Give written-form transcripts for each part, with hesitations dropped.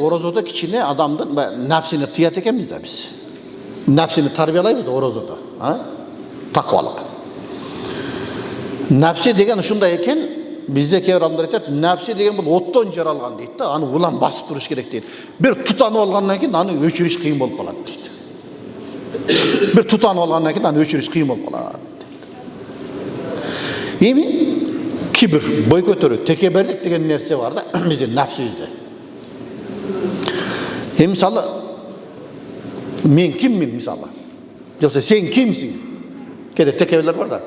Orozada kichine adamdan nafsini tiyat ekanmiz da biz. Nafsini tarbiyalaymiz orozada, ha? Taqvolik. Nafsi degan shunday ekan, bizde keyir adamlar aytadi, nafsi degan bu otdan jaralgan deydi da, ani ulan basıp turush kerak deydi. Bir tutanib olgandan keyin ani o'chirish qiyin bo'lib qoladi deydi. Bir tutanib olgandan keyin ani o'chirish qiyin bo'lib qoladi. Yemi kibir, boy ko'tarib, tekeberlik degan narsa var da bizde nafsimizde. Misali, men kimmin misali? Yoksa sen kimsin? Kede tekeberler var da.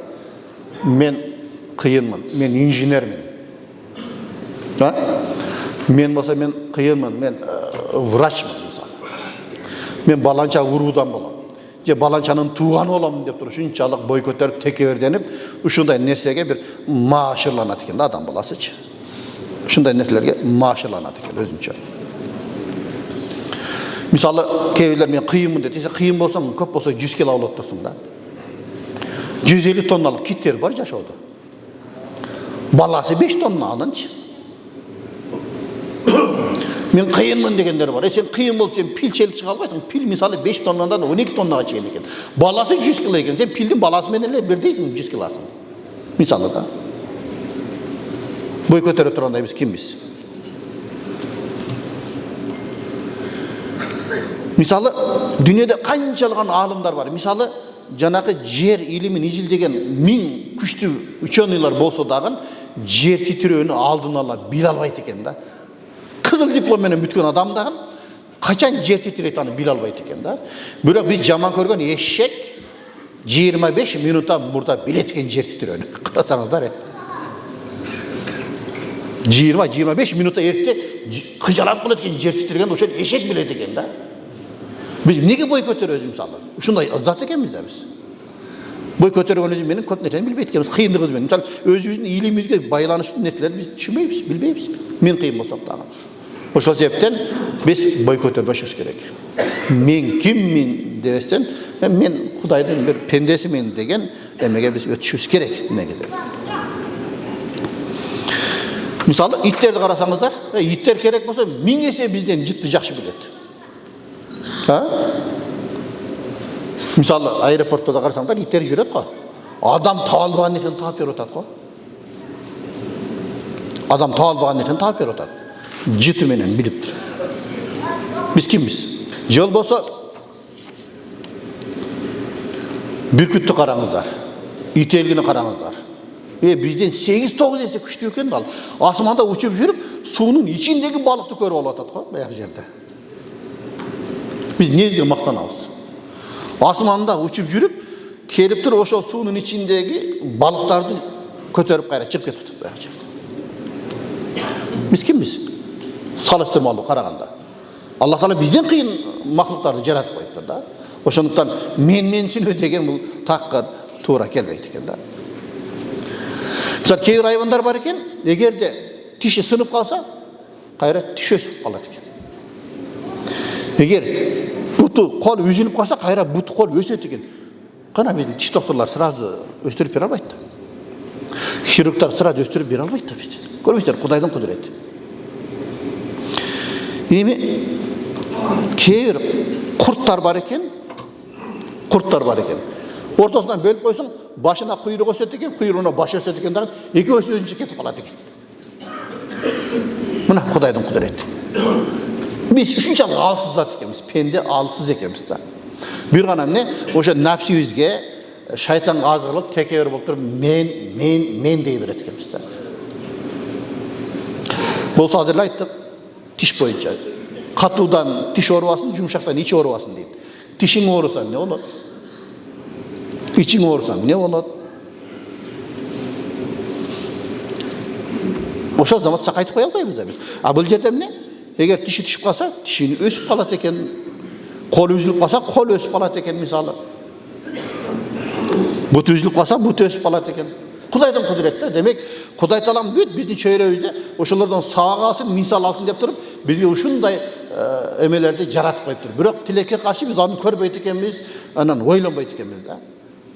Men kıyınman, men injinermin. Ha? Men bolsa men kıyınman, men vrachman misali. Men balança urudan bolam. Je balançanın tuğanı olam dep turup şunçalık boy ko'tarib tekeber denip, uşunday nersege bir maaşırlanat eken adam bolasıçı. Şunday nerselerge maaşırlanat eken özünçe. Misali, keyirler men kıyınmın dediyse, kıyın bolsam, köp bolsa 100 kilo alıp dursun da. 150 tonnalık kitler var yaşadı. Balası 5 tonna alınç. Men kıyınmın degenler var. Sen kıyın bol, sen pil çelip çıkalbaysın. Pil misali 5 tonnadan 12 tonnaga çeyil eken. Balası 100 kilo eken. Sen pildin balası menenle bir deysin 100 kilasın. Misali da. Boy kötere turanda biz kimbiz? Misali, dünyada kançalgan alimler var. Misali, janakı jer ilimin ijildegen 1000 күчтүү ученыйлар болсо дагы жер титирөөнү алдын ала биле албайт экен да. Кызыл диплом менен бүткөн адам дагы качан жер титирейт аны биле албайт экен да. Бирок биз жаман көргөн эшек 25 минутта мурда билет экен жер титирөөнү. Карасаңыздар. 20-25 минутта эрте кыжалап калат экен жер титирген ошол эшек билет экен да. Biz nege boy көтөрөбүз мисалы? Ушундай зат экенбиз да biz. Boy көтөргөнүбүз менен көп нерсени билбейт экенбиз, кыйындыгыбыз менен. Мисалы, өзүбүздүн илимибизге байланыштуу нерселерди биз түшүнбөйбүз, билбейбиз. Мен кыйын болсок дагы. Ошол себептен биз бой көтөрбөшүбүз керек. Мен киммин дебестен, мен Кудайдын бир пендесимин деген эмеге биз өтүшүбүз керек негизи. Мисалы, иттерди карасаңыздар, иттер керек болсо 1000 эсе бизден жытты жакшы билет. Ha? Misali, aeroportda da qarasаңдар, ittер жүрөт го. Адам таалбаган нерсени таап берип атат го. Адам таалбаган нерсени таап берип атат. Жыты менен билип тур. Биз кимбиз? Же болбосо бүркүттү караңыздар. Ителгини караңыздар. Бизден 8-9 эсе күчтүү экен да. Асманда учуп жүрүп, суунун ичиндеги балыкты көрүп алып атат го, баягы жерде. Biz neyge maqtanabız? Asmanda uçup жүрүп, kelip tur ошол суунун ичиндеги балыктарды көтөрүп кайра чыгып кетип атат. Биз кимбиз? Салыштырмалуу караганда. Аллах Таала бизден кыйын махлуктарды жаратып коюптур да. Ошондуктан менсинүү деген бул такка туура келбейт экен да. Мисалы, кээ хайвандар бар экен, эгерде тиши сынып калса, кайра тиш өсүп калат экен. Егер буты кол үзүлүп калса, кайра буты кол өсөт экен. Кана биздин тиш докторлор сразу өстүрүп бере албайт. Хирургдар сразу өстүрүп бере албайт да бизди. Көрбөйсүздөр, Кудайдын кудурети. Эми кээ бир курттар бар экен. Ортосунан бөлүп койсоң, башына куйрук өсөт экен, куйругуна баш өсөт экен дагы, экөөсү өзүнчө кетип калат экен. Мына Кудайдын кудурети. Biz ушунчалык алсыз зат экенбиз, пенде алсыз экенбиз да. Бир гана эмне, ошо нафсибизге шайтанга азгырылып, текебер болуп туруп, мен дей берет экенбиз да. Болсо азыр айттык, тиш боюнча. Катуудан тиш оорубасын, жумшактан ич оорубасын дейт. Тишиң ооруса эмне болот? Ичиң ооруса эмне болот? Ошол заматта кайтып кое албайбыз да биз. А бул жерде эмне? Егер тиши түшүп калса, тишини өсүп калат экен. Кол үзүлүп калса, кол өсүп калат экен мисалы. Бут үзүлүп калса, бут өсүп калат экен. Кудайдын кудурети да. Демек, Кудай Таалам бүт биздин чөйрөбүздө ошолордон сабак алсын, мисал алсын деп туруп, бизге ушундай эмелерди жаратып коюптур. Бирок тилекке каршы биз аны көрбөйт экенбиз, анан ойлонбойт экенбиз да.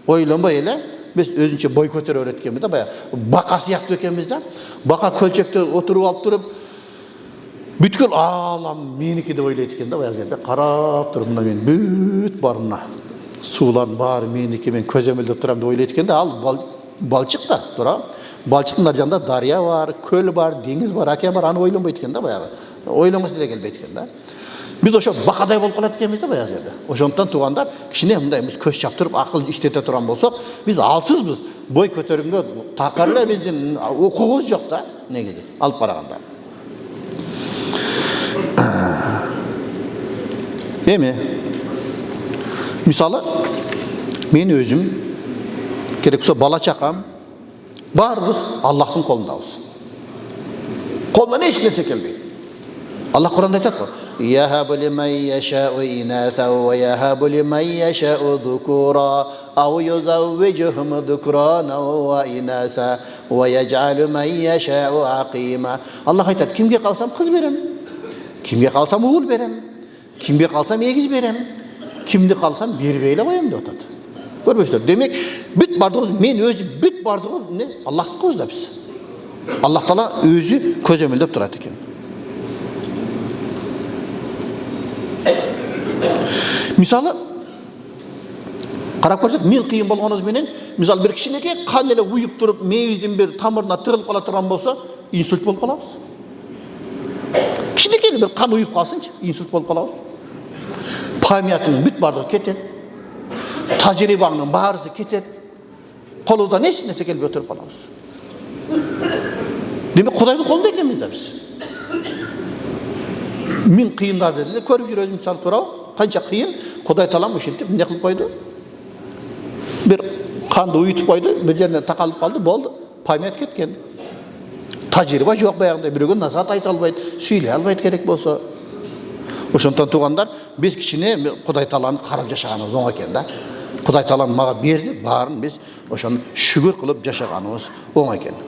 Ойлонбой эле biz özünçe boy көтөрө берет экенбиз да, баягы бака сыяктуу экенбиз да. Бака көлчөктө отуруп алып туруп, Бүткіл алам менікі деп ойлайды екен да, баяғы жерде қарап тұрып, мына мен бүт бар мына сулардың бары менікі, мен көземелдеп тұрамын деп ойлайды екен да. Ал балшық та тұра, балшықтың ар жағында дария бар, көл бар, деңіз бар, океан бар, аны ойланбайды екен да, баяғы ойламасы да келбейді екен да. Біз ошо бақадай болып қалады екенбіз да баяғы жерде. Ошондықтан туғандар кішкене мындайбыз көз шаптырып ақыл иштете тұрған болсақ, біз алсызбыз, бой көтерімге тақарлы, біздің оқуымыз жоқ та негізі алып қарағанда. Эми мисалы мен өзім керек болса бала чакам баарыбыз Аллахтың қолындабыз. Қолынан еш нәрсе келбейді. Allah Kur'an'da айтады ғой: "Яхабу лиман яшау инаса ва яхабу лиман яшау зукура ау юзаввижухум зукрана ва инаса ва яджалу ман яшау ақима." Аллах айтады: кімге қалсам қыз берем, кімге қалсам ұл берем, кімге қалсам егіз берем, кімді қалсам бербейлі қоямын деп атады. Көрбейсіздер. Демек, бүт бардығы, мен өзім бүт бардығы не? Аллахтың көзі біз. Аллах Тағала өзі көземелдеп тұрады екен. Мысалы, қарап көрсек, мен қиын болғаныңызбенен, мысалы бір кішкенекей қан еле ұйып тұрып, мейіздің бір тамырына тығылып қала тұрған болса, инсульт болып қаламыз. Кішкенекей бір қан ұйып қалсыншы, инсульт болып қаламыз. Памятың бүт бардығы кетеді, тәжірибаңның барысы кетеді, қолыңыздан еш нәрсе келіп өтіріп қаламыз. Демек, Құдайдың қолында екенбіз де біз. Мен қиындарды деді, көріп жүр өзім мысалы турау, қанша қиын, Құдай Тағала ушинтип не қылып қойды? Bir қанды ұйытып қойды, бір жеріне тақалып қалды, болды, памят кеткен. Тәжірибе жоқ баяғындай, біреуге назат айта албайды, сөйлей албайды керек болса. Ошондон туғандар, біз кішкене Құдай Тағаланы қарап жашағанымыз оң екен да. Құдай Тағала маған берді, барын біз ошоны шүгір қылып жашағанымыз оң екен.